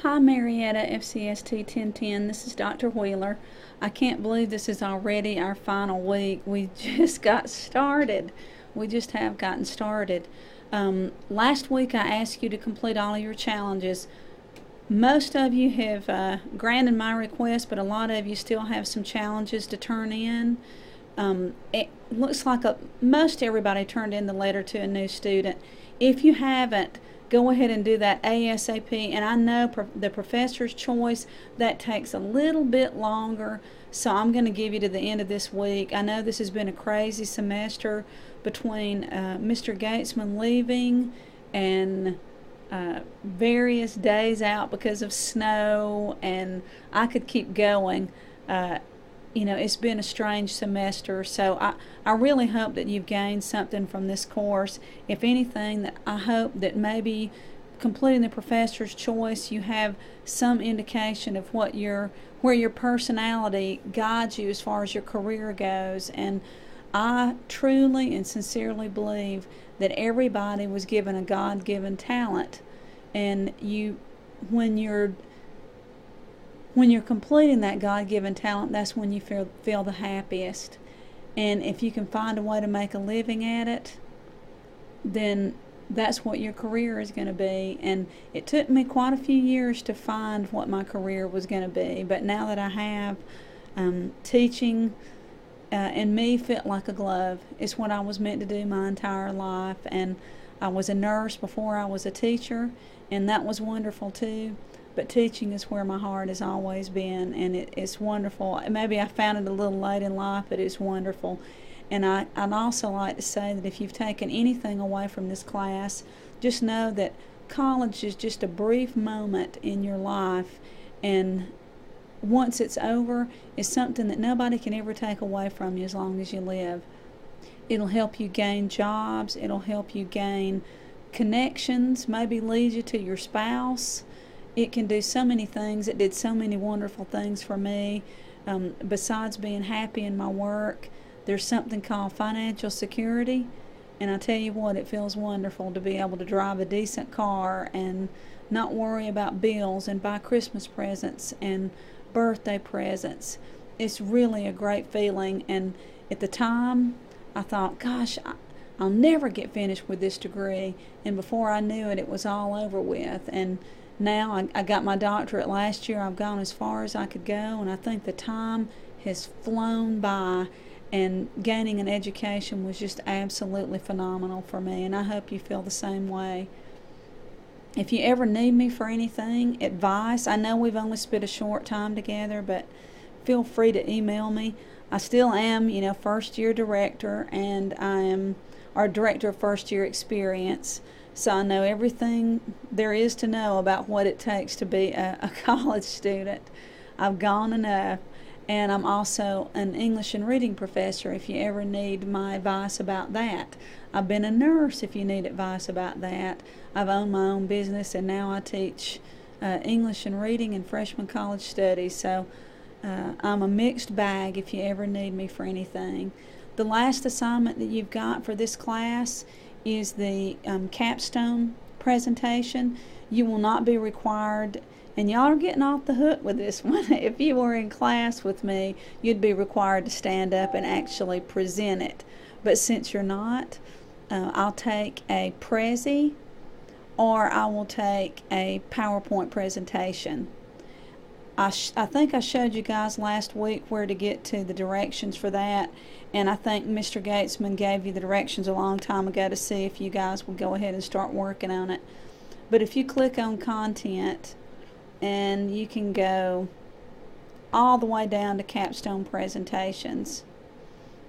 Hi, Marietta, FCST 1010. This is Dr. Wheeler. I can't believe this is already our final week. We just got started. We just have gotten started. Last week I asked you to complete all of your challenges. Most of you have granted my request, but a lot of you still have some challenges to turn in. It looks like most everybody turned in the letter to a new student. If you haven't, go ahead and do that ASAP. And I know the professor's choice, that takes a little bit longer, so I'm going to give you to the end of this week. I know this has been a crazy semester between Mr. Gatesman leaving and various days out because of snow, and I could keep going. It's been a strange semester, so I really hope that you've gained something from this course. If anything, that I hope that maybe completing the professor's choice, you have some indication of where your personality guides you as far as your career goes. And I truly and sincerely believe that everybody was given a God-given talent, and when you're completing that God-given talent, that's when you feel the happiest. And if you can find a way to make a living at it, then that's what your career is going to be. And it took me quite a few years to find what my career was going to be. But now that I have, teaching and me fit like a glove. It's what I was meant to do my entire life. And I was a nurse before I was a teacher, and that was wonderful too. But teaching is where my heart has always been, and it's wonderful. Maybe I found it a little late in life, but it's wonderful. And I'd also like to say that if you've taken anything away from this class, just know that college is just a brief moment in your life, and once it's over, it's something that nobody can ever take away from you as long as you live. It'll help you gain jobs. It'll help you gain connections, maybe lead you to your spouse. It can do so many things. It did so many wonderful things for me. Besides being happy in my work, there's something called financial security. And I tell you what, it feels wonderful to be able to drive a decent car and not worry about bills and buy Christmas presents and birthday presents. It's really a great feeling. And at the time, I thought, gosh, I'll never get finished with this degree. And before I knew it, it was all over with. And now I got my doctorate last year. I've gone as far as I could go, and I think the time has flown by, and gaining an education was just absolutely phenomenal for me, and I hope you feel the same way. If you ever need me for anything, advice, I know we've only spent a short time together, but feel free to email me. I still am, first year director, and I am our director of first year experience. So I know everything there is to know about what it takes to be a college student. I've gone enough. And I'm also an English and reading professor if you ever need my advice about that. I've been a nurse if you need advice about that. I've owned my own business, and now I teach English and reading and freshman college studies. So I'm a mixed bag if you ever need me for anything. The last assignment that you've got for this class is the Capstone presentation. You will not be required, and y'all are getting off the hook with this one. If you were in class with me, you'd be required to stand up and actually present it. But since you're not, I'll take a Prezi, or I will take a PowerPoint presentation. I think I showed you guys last week where to get to the directions for that, and I think Mr. Gatesman gave you the directions a long time ago to see if you guys would go ahead and start working on it. But if you click on content, and you can go all the way down to Capstone presentations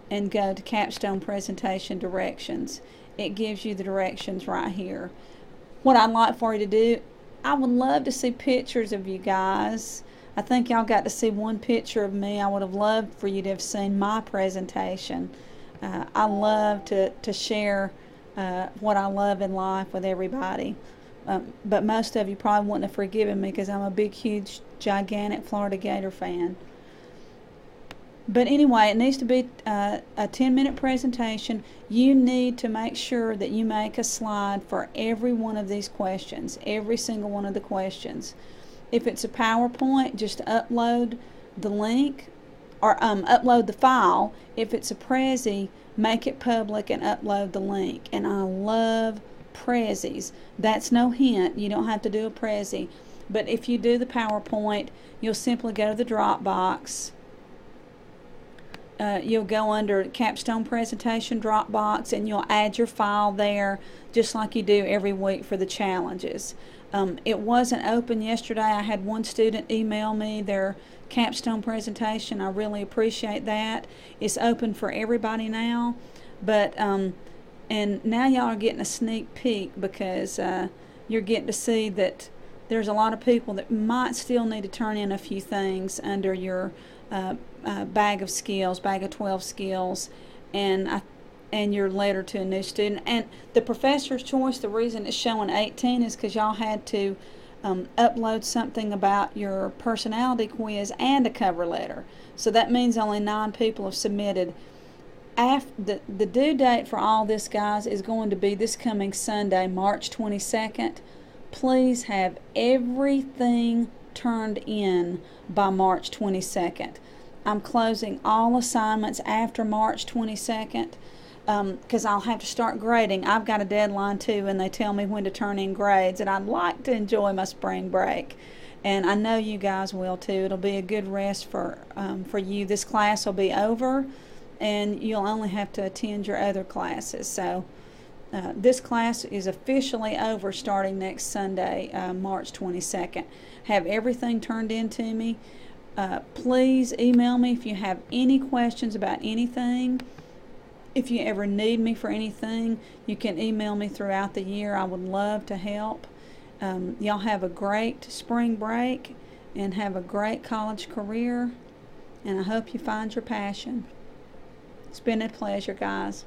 and go to Capstone presentation directions, it gives you the directions right here. What I'd like for you to do, I would love to see pictures of you guys. I think y'all got to see one picture of me. I would have loved for you to have seen my presentation. I love to share what I love in life with everybody. But most of you probably wouldn't have forgiven me because I'm a big, huge, gigantic Florida Gator fan. But anyway, it needs to be a 10-minute presentation. You need to make sure that you make a slide for every one of these questions, every single one of the questions. If it's a PowerPoint, just upload the link or upload the file. If it's a Prezi, make it public and upload the link. And I love Prezis. That's no hint. You don't have to do a Prezi. But if you do the PowerPoint, you'll simply go to the Dropbox. You'll go under Capstone Presentation Dropbox and you'll add your file there just like you do every week for the challenges. It wasn't open yesterday. I had one student email me their Capstone presentation. I really appreciate that. It's open for everybody now, but and now y'all are getting a sneak peek because you're getting to see that there's a lot of people that might still need to turn in a few things under your bag of skills, bag of 12 skills, and your letter to a new student. And the professor's choice, the reason it's showing 18 is because y'all had to upload something about your personality quiz and a cover letter. So that means only 9 people have submitted. The due date for all this, guys, is going to be this coming Sunday, March 22nd. Please have everything turned in by March 22nd. I'm closing all assignments after March 22nd because I'll have to start grading. I've got a deadline too, and they tell me when to turn in grades, and I'd like to enjoy my spring break. And I know you guys will too. It'll be a good rest for you. This class will be over, and you'll only have to attend your other classes. So this class is officially over starting next Sunday, March 22nd. Have everything turned in to me. Please email me if you have any questions about anything. If you ever need me for anything, you can email me throughout the year. I would love to help. Y'all have a great spring break and have a great college career. And I hope you find your passion. It's been a pleasure, guys.